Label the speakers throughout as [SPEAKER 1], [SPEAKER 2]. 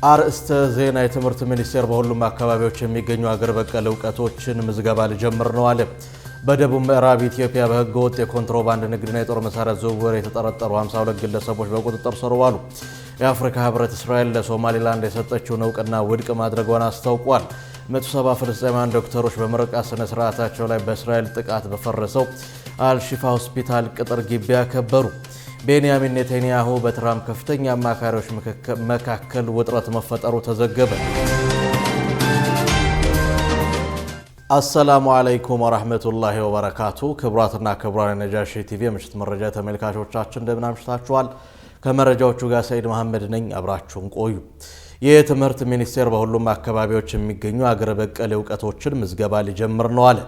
[SPEAKER 1] አርእስተ ዜና የትምህርት ሚኒስቴር በሁሉም አካባቢዎች የሚገኙ አገር በቀል ዕውቀቶችን ምዝገባ ሊጀምር ነው አለ። በደቡብ ምዕራብ ኢትዮጵያ በሕገ ወጥ የኮንትሮባንድ ንግድና የጦር መሳሪያ ዝውውር የተጠረጠሩ 52 ግለሰቦች በቁጥጥር ስር ዋሉ። የአፍሪካ ህብረት እስራኤል ለሶማሊላንድ የሰጠችውን እውቅና ውድቅ ማድረጓን አስታውቋል። 170 ፍልስጤማውያን ዶክተሮች በምረቃ ስነ ስርዓታቸው ላይ በእስራኤል ጥቃት በፈረሰው አልሺፋ ሆስፒታል ቅጥር ግቢ ያከበሩ። ቤንያሚን ኔታንያሁ በትራምፕ ከፍተኛ አማካሪዎች መካከል ውጥረት መፈጠሩ ተዘገበ። አሰላሙ አለይኩም ወራህመቱላሂ ወበረካቱ። ክቡራትና ክቡራን ነጃሺ ቲቪ የምሽት መረጃ ተመልካቾቻችን እንደምን አምሽታችኋል? ከመረጃዎቹ ጋር ሰይድ መሐመድ ነኝ። አብራችሁን ቆዩ። የትምህርት ሚኒስቴር በሁሉም አካባቢዎች የሚገኙ አገር በቀል ዕውቀቶችን ምዝገባ ሊጀምር ነው አለ።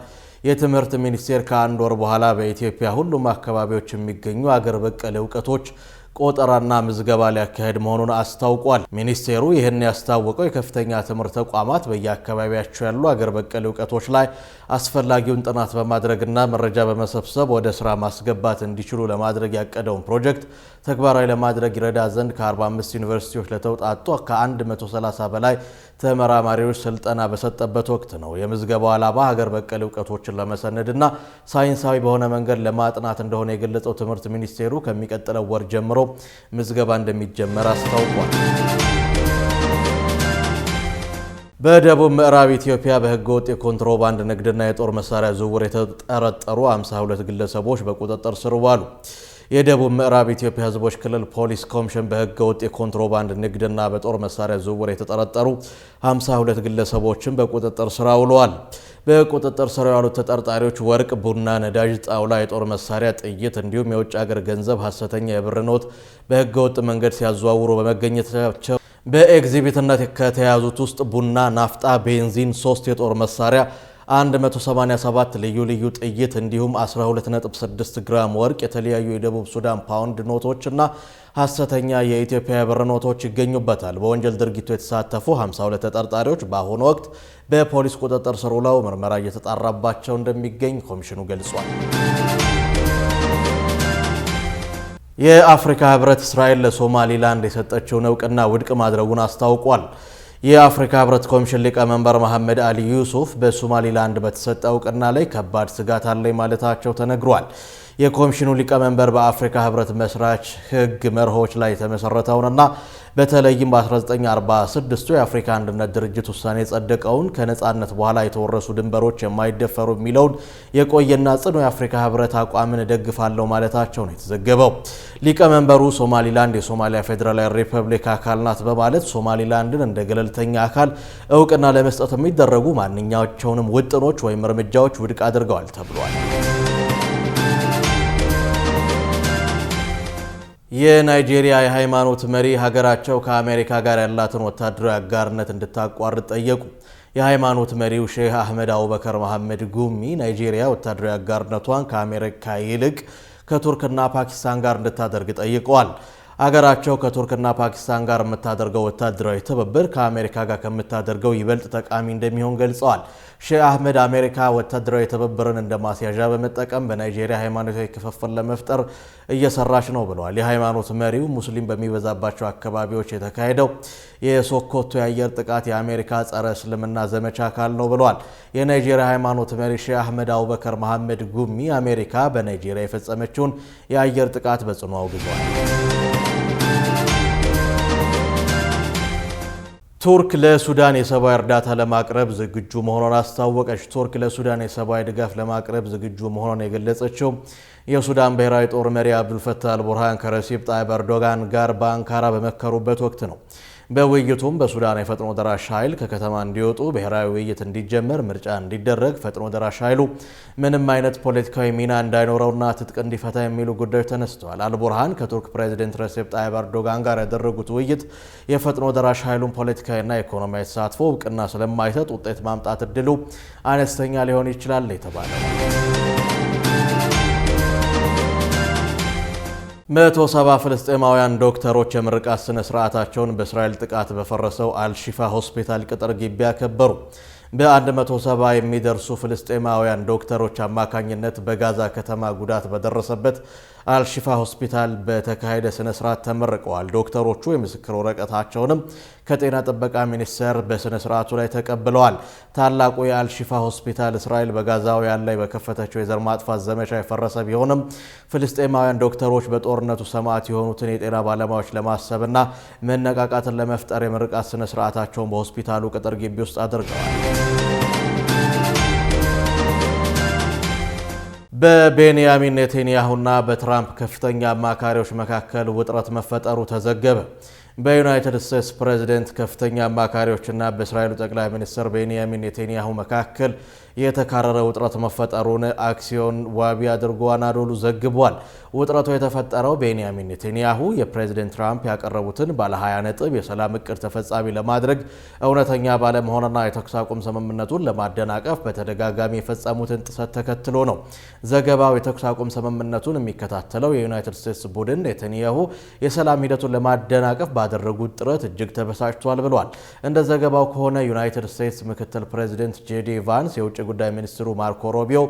[SPEAKER 1] የትምህርት ሚኒስቴር ከአንድ ወር በኋላ በኢትዮጵያ ሁሉም አካባቢዎች የሚገኙ አገር በቀል ዕውቀቶች ቆጠራና ምዝገባ ሊያካሄድ መሆኑን አስታውቋል። ሚኒስቴሩ ይህን ያስታወቀው የከፍተኛ ትምህርት ተቋማት በየአካባቢያቸው ያሉ አገር በቀል ዕውቀቶች ላይ አስፈላጊውን ጥናት በማድረግና መረጃ በመሰብሰብ ወደ ስራ ማስገባት እንዲችሉ ለማድረግ ያቀደውን ፕሮጀክት ተግባራዊ ለማድረግ ይረዳ ዘንድ ከ45 ዩኒቨርሲቲዎች ለተውጣጡ ከ130 በላይ ተመራማሪዎች ስልጠና በሰጠበት ወቅት ነው። የምዝገባው ዓላማ ሀገር በቀል ዕውቀቶችን ለመሰነድና ሳይንሳዊ በሆነ መንገድ ለማጥናት እንደሆነ የገለጸው ትምህርት ሚኒስቴሩ ከሚቀጥለው ወር ጀምሮ ምዝገባ እንደሚጀመር አስታውቋል። በደቡብ ምዕራብ ኢትዮጵያ በሕገ ወጥ የኮንትሮባንድ ንግድና የጦር መሳሪያ ዝውውር የተጠረጠሩ 52 ግለሰቦች በቁጥጥር ስር ዋሉ። የደቡብ ምዕራብ ኢትዮጵያ ሕዝቦች ክልል ፖሊስ ኮሚሽን በሕገ ወጥ የኮንትሮባንድ ንግድና በጦር መሳሪያ ዝውውር የተጠረጠሩ 52 ግለሰቦችን በቁጥጥር ስር አውለዋል። በቁጥጥር ስር ያሉት ተጠርጣሪዎች ወርቅ፣ ቡና፣ ነዳጅ፣ ጣውላ፣ የጦር መሳሪያ፣ ጥይት እንዲሁም የውጭ ሀገር ገንዘብ፣ ሐሰተኛ የብር ኖት በሕገ ወጥ መንገድ ሲያዘዋውሩ በመገኘታቸው በኤግዚቢትነት ከተያዙት ውስጥ ቡና፣ ናፍጣ፣ ቤንዚን፣ 3 የጦር መሳሪያ፣ 187 ልዩ ልዩ ጥይት እንዲሁም 12.6 ግራም ወርቅ፣ የተለያዩ የደቡብ ሱዳን ፓውንድ ኖቶች እና ሐሰተኛ የኢትዮጵያ ብር ኖቶች ይገኙበታል። በወንጀል ድርጊቱ የተሳተፉ 52 ተጠርጣሪዎች በአሁኑ ወቅት በፖሊስ ቁጥጥር ስር ውለው ምርመራ እየተጣራባቸው እንደሚገኝ ኮሚሽኑ ገልጿል። የአፍሪካ ህብረት እስራኤል ለሶማሊላንድ የሰጠችውን እውቅና ውድቅ ማድረጉን አስታውቋል። የአፍሪካ ህብረት ኮሚሽን ሊቀመንበር መሐመድ አሊ ዩሱፍ በሶማሊላንድ በተሰጠ እውቅና ላይ ከባድ ስጋት አለኝ ማለታቸው ተነግሯል። የኮሚሽኑ ሊቀመንበር በአፍሪካ ህብረት መስራች ህግ መርሆች ላይ የተመሰረተውንና በተለይም በ1946 የአፍሪካ አንድነት ድርጅት ውሳኔ የጸደቀውን ከነጻነት በኋላ የተወረሱ ድንበሮች የማይደፈሩ የሚለውን የቆየና ጽኑ የአፍሪካ ህብረት አቋምን እደግፋለሁ ማለታቸው ነው የተዘገበው። ሊቀመንበሩ ሶማሊላንድ የሶማሊያ ፌዴራላዊ ሪፐብሊክ አካል ናት በማለት ሶማሊላንድን እንደ ገለልተኛ አካል እውቅና ለመስጠት የሚደረጉ ማንኛቸውንም ውጥኖች ወይም እርምጃዎች ውድቅ አድርገዋል ተብሏል። የናይጄሪያ የሃይማኖት መሪ ሀገራቸው ከአሜሪካ ጋር ያላትን ወታደራዊ አጋርነት እንድታቋርጥ ጠየቁ። የሃይማኖት መሪው ሼህ አህመድ አቡበከር መሐመድ ጉሚ ናይጄሪያ ወታደራዊ አጋርነቷን ከአሜሪካ ይልቅ ከቱርክና ፓኪስታን ጋር እንድታደርግ ጠይቀዋል። አገራቸው ከቱርክና ፓኪስታን ጋር የምታደርገው ወታደራዊ ትብብር ከአሜሪካ ጋር ከምታደርገው ይበልጥ ጠቃሚ እንደሚሆን ገልጸዋል። ሼህ አህመድ አሜሪካ ወታደራዊ ትብብርን እንደ ማስያዣ በመጠቀም በናይጄሪያ ሃይማኖታዊ ክፍፍል ለመፍጠር እየሰራች ነው ብለዋል። የሃይማኖት መሪው ሙስሊም በሚበዛባቸው አካባቢዎች የተካሄደው የሶኮቶ የአየር ጥቃት የአሜሪካ ጸረ እስልምና ዘመቻ አካል ነው ብለዋል። የናይጄሪያ ሃይማኖት መሪ ሼህ አህመድ አቡበከር መሐመድ ጉሚ አሜሪካ በናይጄሪያ የፈጸመችውን የአየር ጥቃት በጽኑ አውግዘዋል። ቱርክ ለሱዳን የሰብአዊ እርዳታ ለማቅረብ ዝግጁ መሆኗን አስታወቀች። ቱርክ ለሱዳን የሰብአዊ ድጋፍ ለማቅረብ ዝግጁ መሆኗን የገለጸችው የሱዳን ብሔራዊ ጦር መሪ አብዱልፈታህ አልቡርሃን ከረሲፕ ጣይብ ኤርዶጋን ጋር በአንካራ በመከሩበት ወቅት ነው። በውይይቱም በሱዳን የፈጥኖ ደራሽ ኃይል ከከተማ እንዲወጡ፣ ብሔራዊ ውይይት እንዲጀመር፣ ምርጫ እንዲደረግ፣ ፈጥኖ ደራሽ ኃይሉ ምንም አይነት ፖለቲካዊ ሚና እንዳይኖረውና ትጥቅ እንዲፈታ የሚሉ ጉዳዮች ተነስተዋል። አልቡርሃን ከቱርክ ፕሬዚደንት ረሲፕ ጣይብ ኤርዶጋን ጋር ያደረጉት ውይይት የፈጥኖ ደራሽ ኃይሉን ፖለቲካዊና ኢኮኖሚያዊ ተሳትፎ እውቅና ስለማይሰጥ ውጤት ማምጣት እድሉ አነስተኛ ሊሆን ይችላል የተባለው 170 ፍልስጤማውያን ዶክተሮች የምርቃት ስነ ስርዓታቸውን በእስራኤል ጥቃት በፈረሰው አልሺፋ ሆስፒታል ቅጥር ግቢ ያከበሩ። በ170 የሚደርሱ ፍልስጤማውያን ዶክተሮች አማካኝነት በጋዛ ከተማ ጉዳት በደረሰበት አልሺፋ ሆስፒታል በተካሄደ ስነ ስርዓት ተመርቀዋል። ዶክተሮቹ የምስክር ወረቀታቸውንም ከጤና ጥበቃ ሚኒስቴር በስነ ስርዓቱ ላይ ተቀብለዋል። ታላቁ የአልሺፋ ሆስፒታል እስራኤል በጋዛውያን ላይ በከፈተችው የዘር ማጥፋት ዘመቻ የፈረሰ ቢሆንም ፍልስጤማውያን ዶክተሮች በጦርነቱ ሰማዕት የሆኑትን የጤና ባለሙያዎች ለማሰብና መነቃቃትን ለመፍጠር የምርቃት ስነ ስርዓታቸውን በሆስፒታሉ ቅጥር ግቢ ውስጥ አድርገዋል። በቤንያሚን ኔታንያሁና በትራምፕ ከፍተኛ አማካሪዎች መካከል ውጥረት መፈጠሩ ተዘገበ። በዩናይትድ ስቴትስ ፕሬዝዳንት ከፍተኛ አማካሪዎችና በእስራኤሉ ጠቅላይ ሚኒስትር ቤንያሚን ኔታንያሁ መካከል የተካረረ ውጥረት መፈጠሩን አክሲዮን ዋቢ አድርጎ አናዶሉ ዘግቧል። ውጥረቱ የተፈጠረው ቤንያሚን ኔታንያሁ የፕሬዝዳንት ትራምፕ ያቀረቡትን ባለ 20 ነጥብ የሰላም እቅድ ተፈጻሚ ለማድረግ እውነተኛ ባለመሆንና የተኩስ አቁም ስምምነቱን ለማደናቀፍ በተደጋጋሚ የፈጸሙትን ጥሰት ተከትሎ ነው። ዘገባው የተኩስ አቁም ስምምነቱን የሚከታተለው የዩናይትድ ስቴትስ ቡድን ኔታንያሁ የሰላም ሂደቱን ለማደናቀፍ ባደረጉት ጥረት እጅግ ተበሳጭቷል ብሏል። እንደ ዘገባው ከሆነ ዩናይትድ ስቴትስ ምክትል ፕሬዝዳንት ጄዲ ቫንስ፣ የውጭ ጉዳይ ሚኒስትሩ ማርኮ ሮቢዮ፣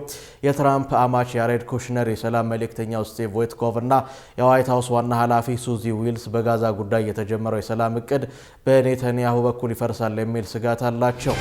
[SPEAKER 1] የትራምፕ አማች ያሬድ ኩሽነር፣ የሰላም መልእክተኛው ስቲቭ ዊትኮቭ እና የዋይት ሀውስ ዋና ኃላፊ ሱዚ ዊልስ በጋዛ ጉዳይ የተጀመረው የሰላም እቅድ በኔታንያሁ በኩል ይፈርሳል የሚል ስጋት አላቸው።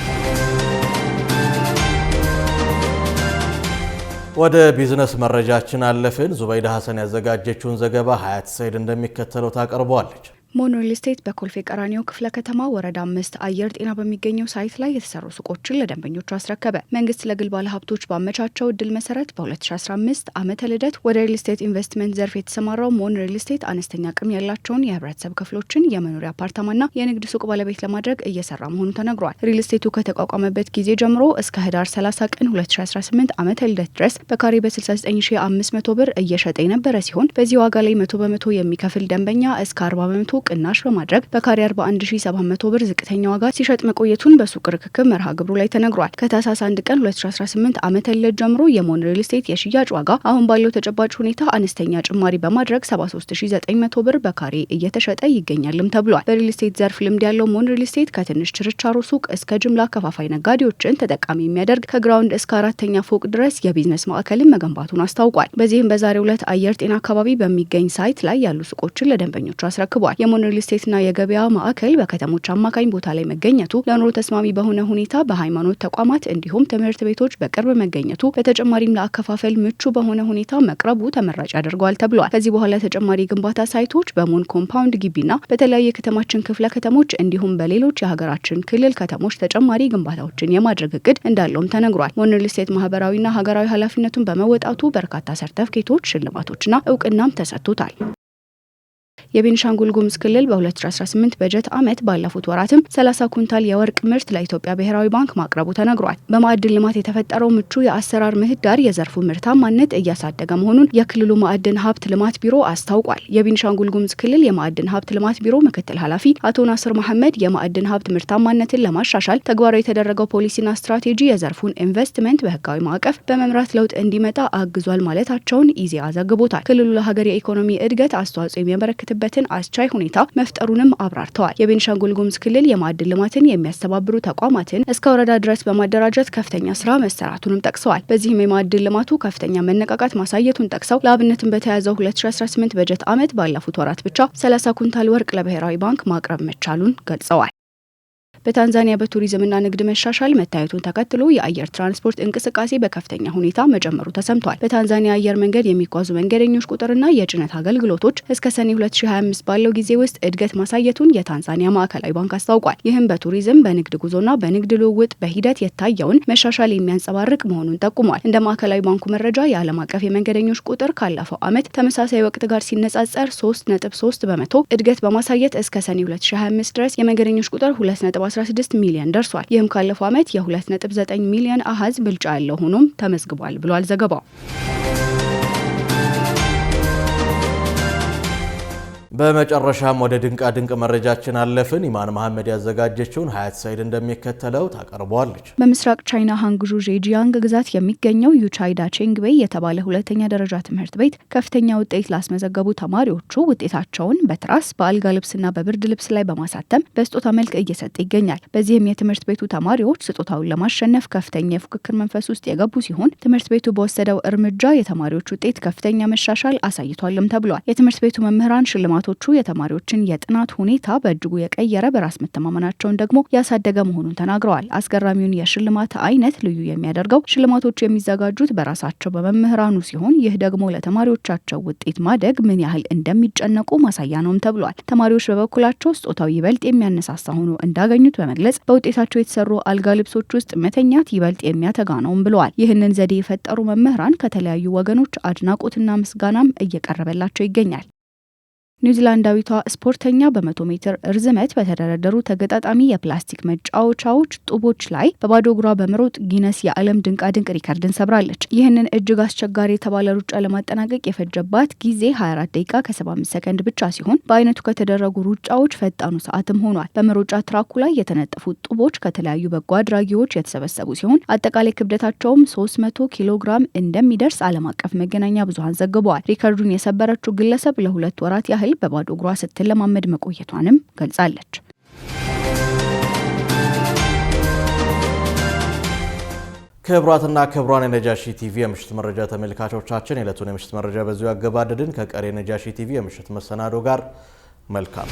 [SPEAKER 1] ወደ ቢዝነስ መረጃችን አለፍን። ዙበይዳ ሐሰን ያዘጋጀችውን ዘገባ ሀያት ሰይድ እንደሚከተለው ታቀርበዋለች።
[SPEAKER 2] ሞን ሪል ስቴት በኮልፌ ቀራኒዮ ክፍለ ከተማ ወረዳ 5 አየር ጤና በሚገኘው ሳይት ላይ የተሰሩ ሱቆችን ለደንበኞቹ አስረከበ። መንግስት ለግል ባለሀብቶች ባመቻቸው እድል መሰረት በ2015 ዓመተ ልደት ወደ ሪል ስቴት ኢንቨስትመንት ዘርፍ የተሰማራው ሞን ሪል ስቴት አነስተኛ አቅም ያላቸውን የህብረተሰብ ክፍሎችን የመኖሪያ አፓርታማና የንግድ ሱቅ ባለቤት ለማድረግ እየሰራ መሆኑ ተነግሯል። ሪል ስቴቱ ከተቋቋመበት ጊዜ ጀምሮ እስከ ህዳር 30 ቀን 2018 ዓመተ ልደት ድረስ በካሬ በ69500 ብር እየሸጠ የነበረ ሲሆን በዚህ ዋጋ ላይ 100% የሚከፍል ደንበኛ እስከ 40% ቅናሽ በማድረግ በካሬ 41700 ብር ዝቅተኛ ዋጋ ሲሸጥ መቆየቱን በሱቅ ርክክብ መርሃ ግብሩ ላይ ተነግሯል። ከታህሳስ 1 ቀን 2018 ዓመተ ልደት ጀምሮ የሞን ሪል ስቴት የሽያጭ ዋጋ አሁን ባለው ተጨባጭ ሁኔታ አነስተኛ ጭማሪ በማድረግ 73900 ብር በካሬ እየተሸጠ ይገኛልም ተብሏል። በሪል ስቴት ዘርፍ ልምድ ያለው ሞን ሪል ስቴት ከትንሽ ችርቻሮ ሱቅ እስከ ጅምላ ከፋፋይ ነጋዴዎችን ተጠቃሚ የሚያደርግ ከግራውንድ እስከ 4ኛ ፎቅ ድረስ የቢዝነስ ማዕከልን መገንባቱን አስታውቋል። በዚህም በዛሬው ዕለት አየር ጤና አካባቢ በሚገኝ ሳይት ላይ ያሉ ሱቆችን ለደንበኞቹ አስረክቧል። የሞን ሪል ስቴትና የገበያ ማዕከል በከተሞች አማካኝ ቦታ ላይ መገኘቱ ለኑሮ ተስማሚ በሆነ ሁኔታ በሃይማኖት ተቋማት እንዲሁም ትምህርት ቤቶች በቅርብ መገኘቱ በተጨማሪም ለአከፋፈል ምቹ በሆነ ሁኔታ መቅረቡ ተመራጭ ያደርገዋል ተብሏል። ከዚህ በኋላ ተጨማሪ ግንባታ ሳይቶች በሞን ኮምፓውንድ ግቢና በተለያዩ የከተማችን ክፍለ ከተሞች እንዲሁም በሌሎች የሀገራችን ክልል ከተሞች ተጨማሪ ግንባታዎችን የማድረግ እቅድ እንዳለውም ተነግሯል። ሞን ሪል ስቴት ማህበራዊና ሀገራዊ ኃላፊነቱን በመወጣቱ በርካታ ሰርተፍኬቶች፣ ሽልማቶችና እውቅናም ተሰጥቶታል። የቤኒሻንጉል ጉሙዝ ክልል በ2018 በጀት ዓመት ባለፉት ወራትም 30 ኩንታል የወርቅ ምርት ለኢትዮጵያ ብሔራዊ ባንክ ማቅረቡ ተነግሯል። በማዕድን ልማት የተፈጠረው ምቹ የአሰራር ምህዳር የዘርፉ ምርታማነት እያሳደገ መሆኑን የክልሉ ማዕድን ሀብት ልማት ቢሮ አስታውቋል። የቤኒሻንጉል ጉሙዝ ክልል የማዕድን ሀብት ልማት ቢሮ ምክትል ኃላፊ አቶ ናስር መሐመድ የማዕድን ሀብት ምርታማነትን ለማሻሻል ተግባራዊ የተደረገው ፖሊሲና ስትራቴጂ የዘርፉን ኢንቨስትመንት በህጋዊ ማዕቀፍ በመምራት ለውጥ እንዲመጣ አግዟል ማለታቸውን ኢዜአ ዘግቦታል። ክልሉ ለሀገር የኢኮኖሚ እድገት አስተዋጽኦ የሚያበረክትበትን አስቻይ ሁኔታ መፍጠሩንም አብራርተዋል። የቤኒሻንጉል ጉሙዝ ክልል የማዕድን ልማትን የሚያስተባብሩ ተቋማትን እስከ ወረዳ ድረስ በማደራጀት ከፍተኛ ስራ መሰራቱንም ጠቅሰዋል። በዚህም የማዕድን ልማቱ ከፍተኛ መነቃቃት ማሳየቱን ጠቅሰው ለአብነትም በተያዘው 2018 በጀት ዓመት ባለፉት ወራት ብቻ 30 ኩንታል ወርቅ ለብሔራዊ ባንክ ማቅረብ መቻሉን ገልጸዋል። በታንዛኒያ በቱሪዝምና ንግድ መሻሻል መታየቱን ተከትሎ የአየር ትራንስፖርት እንቅስቃሴ በከፍተኛ ሁኔታ መጨመሩ ተሰምቷል። በታንዛኒያ አየር መንገድ የሚጓዙ መንገደኞች ቁጥርና የጭነት አገልግሎቶች እስከ ሰኔ 2025 ባለው ጊዜ ውስጥ እድገት ማሳየቱን የታንዛኒያ ማዕከላዊ ባንክ አስታውቋል። ይህም በቱሪዝም በንግድ ጉዞና በንግድ ልውውጥ በሂደት የታየውን መሻሻል የሚያንጸባርቅ መሆኑን ጠቁሟል። እንደ ማዕከላዊ ባንኩ መረጃ የዓለም አቀፍ የመንገደኞች ቁጥር ካለፈው ዓመት ተመሳሳይ ወቅት ጋር ሲነጻጸር 3.3 በመቶ እድገት በማሳየት እስከ ሰኔ 2025 ድረስ የመንገደኞች ቁጥር 2.16 ሚሊዮን ደርሷል። ይህም ካለፈው ዓመት የ2.9 ሚሊዮን አሃዝ ብልጫ ያለው ሆኖም ተመዝግቧል ብሏል ዘገባው።
[SPEAKER 1] በመጨረሻም ወደ ድንቅ መረጃችን አለፍን። ኢማን መሐመድ ያዘጋጀችውን ሀያት ሰይድ እንደሚከተለው ታቀርበዋለች።
[SPEAKER 2] በምስራቅ ቻይና ሃንግዡ ዤጂያንግ ግዛት የሚገኘው ዩቻይዳ ቼንግቤይ የተባለ ሁለተኛ ደረጃ ትምህርት ቤት ከፍተኛ ውጤት ላስመዘገቡ ተማሪዎቹ ውጤታቸውን በትራስ በአልጋ ልብስና በብርድ ልብስ ላይ በማሳተም በስጦታ መልክ እየሰጠ ይገኛል። በዚህም የትምህርት ቤቱ ተማሪዎች ስጦታውን ለማሸነፍ ከፍተኛ የፉክክር መንፈስ ውስጥ የገቡ ሲሆን ትምህርት ቤቱ በወሰደው እርምጃ የተማሪዎች ውጤት ከፍተኛ መሻሻል አሳይቷልም ተብሏል። የትምህርት ቤቱ መምህራን ሽልማቶቹ የተማሪዎችን የጥናት ሁኔታ በእጅጉ የቀየረ በራስ መተማመናቸውን ደግሞ ያሳደገ መሆኑን ተናግረዋል። አስገራሚውን የሽልማት አይነት ልዩ የሚያደርገው ሽልማቶቹ የሚዘጋጁት በራሳቸው በመምህራኑ ሲሆን ይህ ደግሞ ለተማሪዎቻቸው ውጤት ማደግ ምን ያህል እንደሚጨነቁ ማሳያ ነውም ተብሏል። ተማሪዎች በበኩላቸው ስጦታው ይበልጥ የሚያነሳሳ ሆኖ እንዳገኙት በመግለጽ በውጤታቸው የተሰሩ አልጋ ልብሶች ውስጥ መተኛት ይበልጥ የሚያተጋ ነውም ብለዋል። ይህንን ዘዴ የፈጠሩ መምህራን ከተለያዩ ወገኖች አድናቆትና ምስጋናም እየቀረበላቸው ይገኛል። ኒውዚላንዳዊቷ ስፖርተኛ በ100 ሜትር ርዝመት በተደረደሩ ተገጣጣሚ የፕላስቲክ መጫወቻዎች ጡቦች ላይ በባዶ እግሯ በመሮጥ ጊነስ የዓለም ድንቃድንቅ ሪከርድን ሰብራለች። ይህንን እጅግ አስቸጋሪ የተባለ ሩጫ ለማጠናቀቅ የፈጀባት ጊዜ 24 ደቂቃ ከ75 ሰከንድ ብቻ ሲሆን በአይነቱ ከተደረጉ ሩጫዎች ፈጣኑ ሰዓትም ሆኗል። በመሮጫ ትራኩ ላይ የተነጠፉት ጡቦች ከተለያዩ በጎ አድራጊዎች የተሰበሰቡ ሲሆን አጠቃላይ ክብደታቸውም 300 ኪሎ ግራም እንደሚደርስ ዓለም አቀፍ መገናኛ ብዙሃን ዘግበዋል። ሪከርዱን የሰበረችው ግለሰብ ለ2 ወራት ያህል በባዶ እግሯ ስትለማመድ መቆየቷንም ገልጻለች።
[SPEAKER 1] ክቡራትና ክቡራን የነጃሺ ቲቪ የምሽት መረጃ ተመልካቾቻችን የዕለቱን የምሽት መረጃ በዚሁ ያገባደድን። ከቀሪ የነጃሺ ቲቪ የምሽት መሰናዶ ጋር መልካም